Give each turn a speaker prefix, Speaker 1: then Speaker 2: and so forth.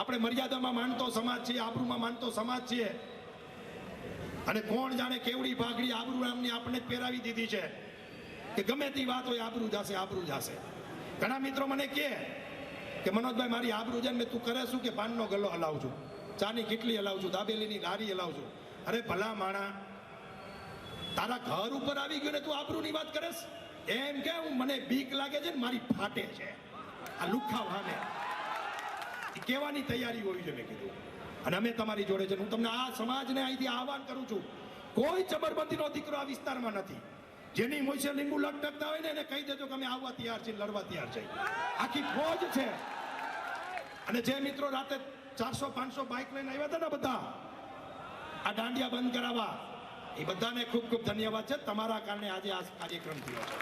Speaker 1: આપણે મર્યાદામાં માનતો સમાજ છીએ, આબરૂમાં માનતો સમાજ છીએ, અને કોણ જાણે કેવડી ભાગડી આબરૂ નામની આપણે જ પહેરાવી દીધી છે કે ગમે તે વાત હોય આબરૂ જશે, આબરૂ જશે. ઘણા મિત્રો મને કે મનોજભાઈ મારી આબરૂ જાય, મેં તું કરે શું કે પાનનો ગલ્લો હલાવું છું, ચાની કેટલી હલાવું છું, દાબેલીની લારી હલાવું છું. અરે ભલા માણા, તારા ઘર ઉપર આવી ગયો ને તું આબરૂની વાત કરેશ? એમ કે હું મને બીક લાગે છે ને મારી ફાટે છે આ લુખ્ખા વાને, કહેવાની તૈયારી હોવી જોઈએ. મેં કીધું અને અમે તમારી જોડે છે. હું તમને આ સમાજને અહીંથી આહવાન કરું છું, કોઈ જબરબંધીનો દીકરો આ વિસ્તારમાં નથી. જેની મોસે લીંબુ લટકતા હોય ને એને કહી દેજો કે અમે આવવા તૈયાર છીએ, લડવા તૈયાર છીએ. આખી ફોજ છે. અને જે મિત્રો રાતે 400-500 બાઇક લઈને આવ્યા હતા ને બધા આ દાંડિયા બંધ કરાવવા, એ બધાને ખૂબ ખૂબ ધન્યવાદ છે. તમારા કારણે આજે આ કાર્યક્રમ થયો છે.